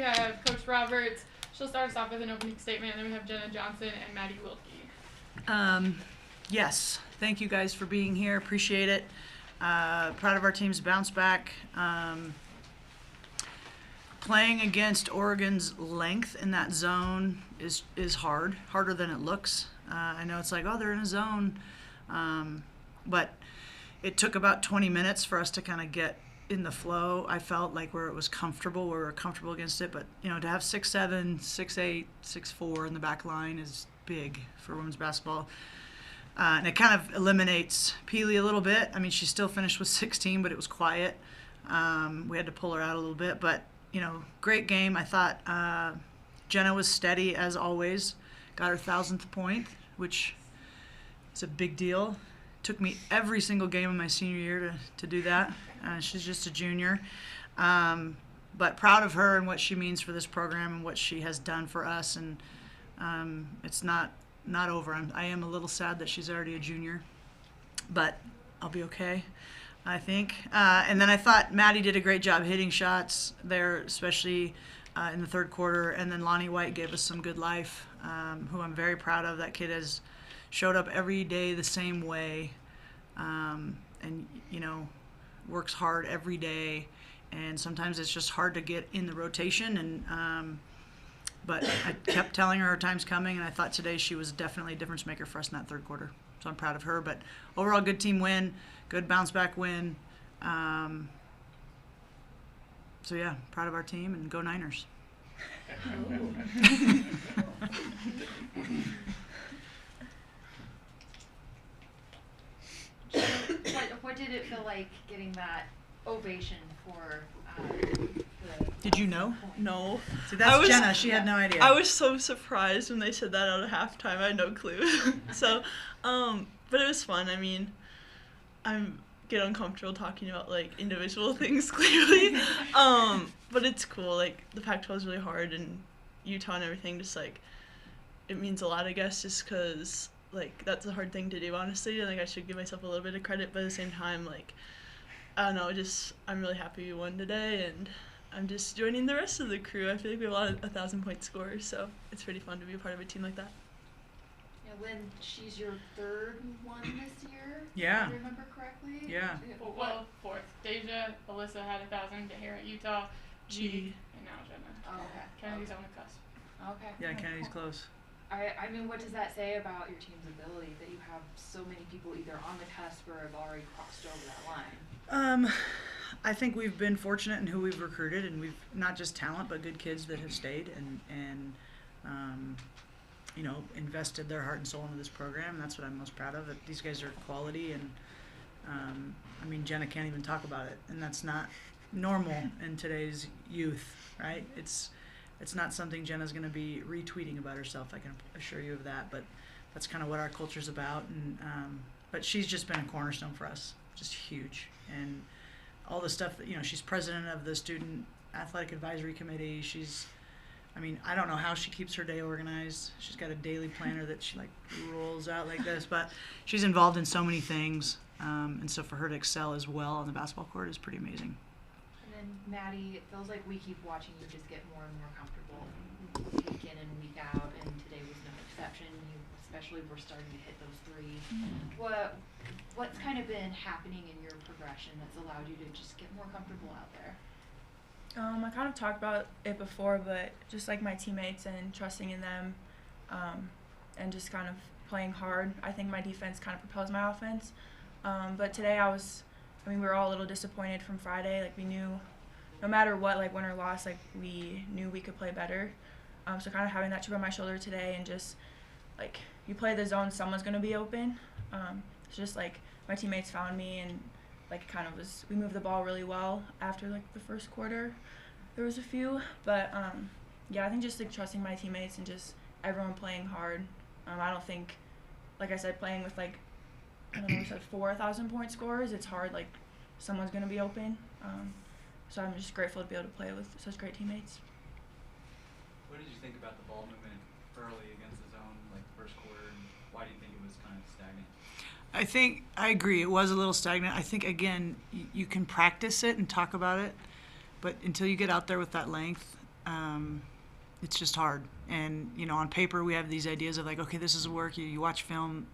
I have Coach Roberts. She'll start us off with an opening statement, and then we have Jenna Johnson and Maddie Wilkie. Yes, thank you guys for being here. Appreciate it. Proud of our team's bounce back. Playing against Oregon's length in that zone is harder than it looks. I know it's like, oh, they're in a zone, but it took about 20 minutes for us to kind of get in the flow. I felt like where it was comfortable, where we were comfortable against it. But to have 6'7", 6'8", 6'4" in the back line is big for women's basketball. And it kind of eliminates Peely a little bit. I mean, she still finished with 16, but it was quiet. We had to pull her out a little bit. But, great game. I thought Jenna was steady as always. Got her 1,000th point, which is a big deal. Took me every single game of my senior year to do that. She's just a junior. But proud of her and what she means for this program and what she has done for us. And it's not over. I am a little sad that she's already a junior, but I'll be okay, I think. And then I thought Maddie did a great job hitting shots there, especially in the third quarter. And then Lonnie White gave us some good life, who I'm very proud of. That kid has showed up every day the same way, and works hard every day. And sometimes it's just hard to get in the rotation. And but I kept telling her time's coming, and I thought today she was definitely a difference maker for us in that third quarter. So I'm proud of her. But overall, good team win, good bounce back win. So yeah, proud of our team, and go Niners. What did it feel like getting that ovation for Did you know? No. See, that's Jenna. She had no idea. I was so surprised when they said that out of halftime. I had no clue. So, but it was fun. I mean, get uncomfortable talking about individual things clearly. But it's cool. The Pac-12 is really hard, and Utah and everything just it means a lot, I guess, just because that's a hard thing to do, honestly. And I should give myself a little bit of credit, but at the same time, I don't know, I'm really happy we won today, and I'm just joining the rest of the crew. I feel like we have a lot of 1,000-point scorers, so it's pretty fun to be a part of a team like that. Yeah, Lynn, she's your third one this year. Yeah. If I remember correctly. Yeah. Well, fourth. Deja, Alyssa had 1,000 here at Utah. G, and now Jenna. Oh, okay. Kennedy's on the cusp. Okay. Yeah, Kennedy's close. I mean, what does that say about your team's ability that you have so many people either on the cusp or have already crossed over that line? I think we've been fortunate in who we've recruited, and we've not just talent, but good kids that have stayed and invested their heart and soul into this program. And that's what I'm most proud of. That these guys are quality, and Jenna can't even talk about it, and that's not normal in today's youth, right? It's not something Jenna's going to be retweeting about herself. I can assure you of that. But that's kind of what our culture's about. And but she's just been a cornerstone for us, just huge. And all the stuff that she's president of the student athletic advisory committee. I don't know how she keeps her day organized. She's got a daily planner that she rolls out like this. But she's involved in so many things, and so for her to excel as well on the basketball court is pretty amazing. And Maddie, it feels like we keep watching you just get more and more comfortable week in and week out, and today was no exception. You especially were starting to hit those threes. What's kind of been happening in your progression that's allowed you to just get more comfortable out there? I kind of talked about it before, but just my teammates and trusting in them, and just kind of playing hard. I think my defense kind of propels my offense. But today we were all a little disappointed from Friday. We knew no matter what, win or loss, we knew we could play better. So kind of having that chip on my shoulder today, and just you play the zone, someone's going to be open. It's just my teammates found me, and we moved the ball really well after the first quarter. There was a few, but I think just trusting my teammates and just everyone playing hard. I don't think, like I said, playing with we said 4,000-point scorers, it's hard. Someone's going to be open. So I'm just grateful to be able to play with such great teammates. What did you think about the ball movement early against the zone, first quarter, and why do you think it was kind of stagnant? I agree. It was a little stagnant. I think, again, you can practice it and talk about it, but until you get out there with that length, it's just hard. And, on paper we have these ideas of like, okay, this is work. You watch film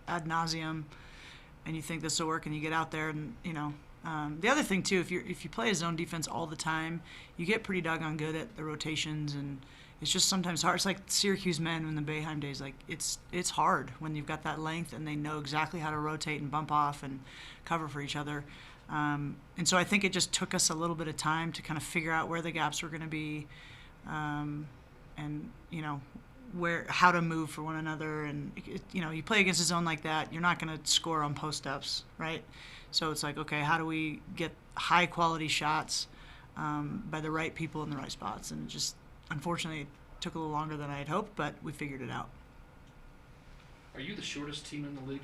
ad nauseum and you think this will work, and you get out there and, the other thing too, if you play a zone defense all the time, you get pretty doggone good at the rotations, and it's just sometimes hard. It's like Syracuse men in the Boeheim days. Like it's hard when you've got that length and they know exactly how to rotate and bump off and cover for each other. And so I think it just took us a little bit of time to kind of figure out where the gaps were going to be, and how to move for one another. And you play against a zone like that, you're not going to score on post ups, right? So it's like, okay, how do we get high quality shots by the right people in the right spots? And it just, unfortunately, it took a little longer than I had hoped, but we figured it out. Are you the shortest team in the league?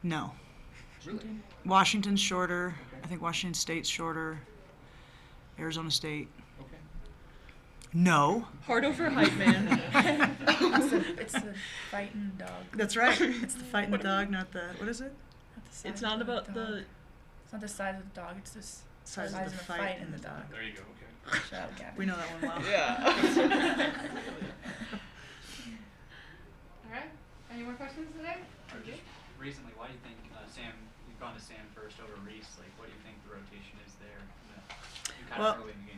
No. Really? Washington's shorter. Okay. I think Washington State's shorter. Arizona State. Okay. No. Hard over height, man. It's the fighting dog. That's right. It's the fighting the dog, not the, what is it? Not the size It's not of about dog. the. It's not the size of the dog. It's the Size size of the of the fight fight in in the the dog. There you go. Okay. Shut up, Gabby. We know that one well. Yeah. All right. Any more questions today? Or just recently, why do you think Sam? You've gone to Sam first over Reese. Like, what do you think the rotation is there? You kind Well, of early in the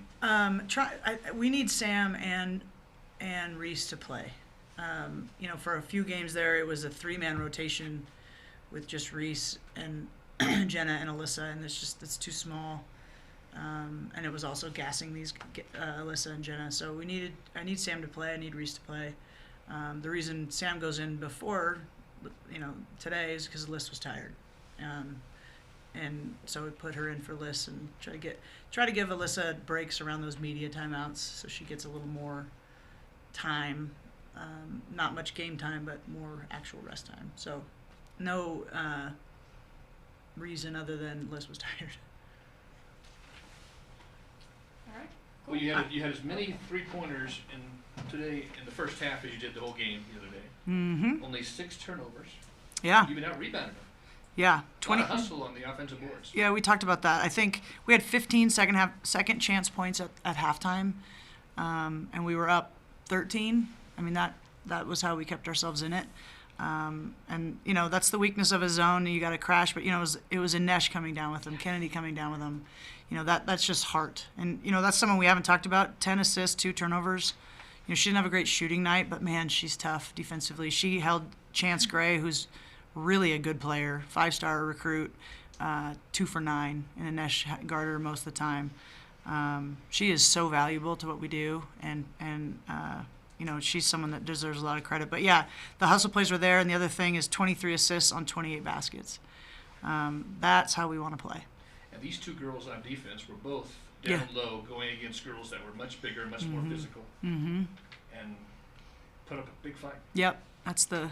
game. We need Sam and Reese to play. For a few games there, it was a 3-man rotation with just Reese and Jenna and Alyssa, and it's too small. And it was also gassing these Alyssa and Jenna. So I need Sam to play. I need Reese to play. The reason Sam goes in before, today is because Liz was tired. And so we put her in for Liz and try to give Alyssa breaks around those media timeouts so she gets a little more time. Not much game time, but more actual rest time. So no reason other than Liz was tired. All right. Well, you had as many 3-pointers today in the first half as you did the whole game the other day. Mm-hmm. Only 6 turnovers. Yeah. You've been out rebounded them. Yeah. 20 hustle on the offensive boards. Yeah, we talked about that. I think we had 15 second chance points at halftime, and we were up 13. I mean, that was how we kept ourselves in it. And that's the weakness of a zone. You got to crash, but it was Inesh coming down with them, Kennedy coming down with them. That's just heart. And that's someone we haven't talked about. 10 assists, 2 turnovers. She didn't have a great shooting night, but man, she's tough defensively. She held Chance Gray, who's really a good player, 5-star recruit, 2 for 9, and Inesh guarded her most of the time. She is so valuable to what we do, and she's someone that deserves a lot of credit. But yeah, the hustle plays were there, and the other thing is 23 assists on 28 baskets. That's how we want to play. And these 2 girls on defense were both down low, going against girls that were much bigger, much more physical, and put up a big fight. Yep, that's the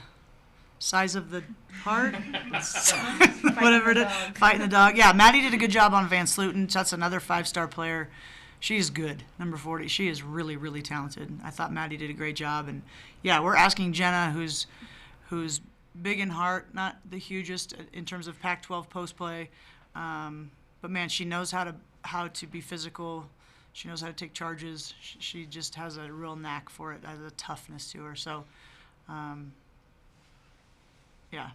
size of the heart. Whatever it is. Fighting the dog. Yeah, Maddie did a good job on Van Sluten. That's another 5-star player. She's good, number 40. She is really, really talented. I thought Maddie did a great job. And, yeah, we're asking Jenna, who's big in heart, not the hugest in terms of Pac-12 post play. But, man, she knows how to be physical. She knows how to take charges. She just has a real knack for it, has a toughness to her. So, yeah,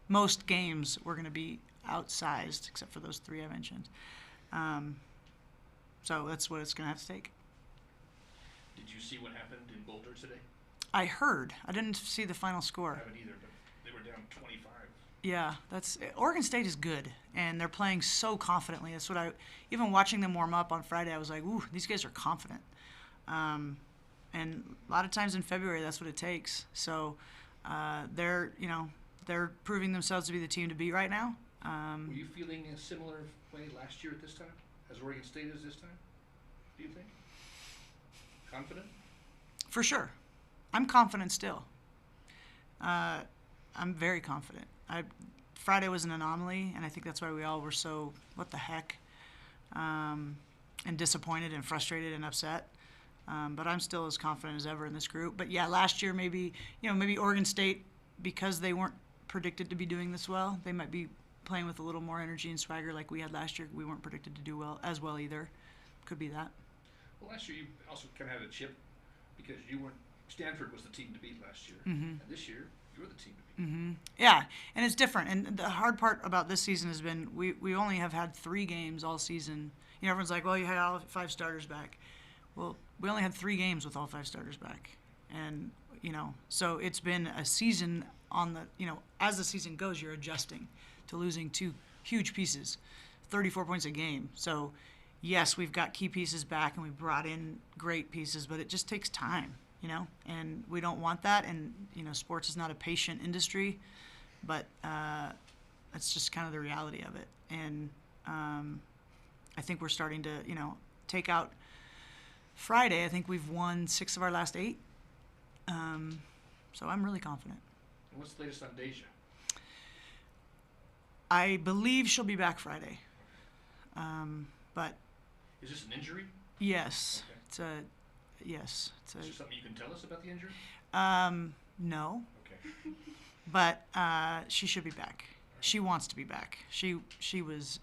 most games we're going to be outsized except for those 3 I mentioned. So that's what it's going to have to take. Did you see what happened in Boulder today? I heard. I didn't see the final I score. haven't either, but they were down 25. Yeah, Oregon State is good, and they're playing so confidently. That's what even watching them warm up on Friday, I was like, ooh, these guys are confident. And a lot of times in February, that's what it takes. So they're proving themselves to be the team to beat right now. Were you feeling a similar way last year at this time, as Oregon State is this time? Do you think? Confident? For sure. I'm confident still. I'm very confident. Friday was an anomaly, and I think that's why we all were so, what the heck, and disappointed and frustrated and upset. But I'm still as confident as ever in this group. But yeah, last year maybe Oregon State, because they weren't predicted to be doing this well, they might be playing with a little more energy and swagger like we had last year. We weren't predicted to do as well either. Could be that. Well, last year you also kind of had a chip because you weren't. Stanford was the team to beat last year, and this year you're the team to beat. Yeah, and it's different. And the hard part about this season has been we only have had 3 games all season. You know, everyone's like, well, you had all 5 starters back. Well, we only had 3 games with all 5 starters back. And, you know, so it's been a season on the, you know, as the season goes, you're adjusting to losing 2 huge pieces, 34 points a game. So, yes, we've got key pieces back and we've brought in great pieces, but it just takes time, you know, and we don't want that. And, you know, sports is not a patient industry, but that's just kind of the reality of it. And I think we're starting to, you know, take out Friday. I think we've won 6 of our last 8. So I'm really confident. And what's the latest on Deja? I believe she'll be back Friday. But Is this an injury? yes, Okay. It's Is there something you can tell us about the injury? no, Okay. but she should be back. She wants to be back. She was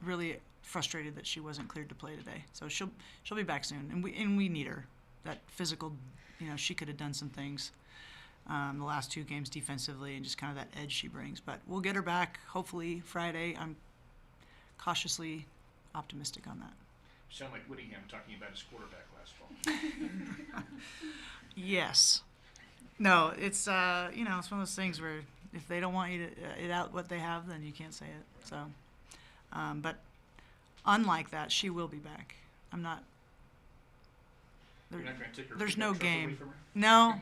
really frustrated that she wasn't cleared to play today. So she'll be back soon, and we need her. That physical, you know, she could have done some things the last 2 games defensively, and just kind of that edge she brings. But we'll get her back hopefully Friday. I'm cautiously optimistic on that. You sound like Whittingham talking about his quarterback last fall. Yes. No, it's you know, it's one of those things where if they don't want you to it out what they have, then you can't say it. So, but unlike that, she will be back. I'm not. You're not going to take her There's pickup no truck away game. from her? No,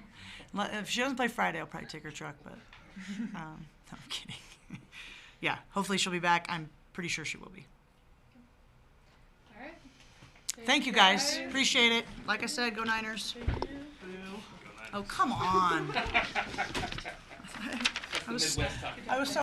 if she doesn't play Friday, I'll probably take her truck. But no, I'm kidding. Yeah, hopefully she'll be back. I'm pretty sure she will be. All right. Thank you guys. Appreciate it. Like I said, go Niners. Oh, come on. That's the Midwest talking. I was so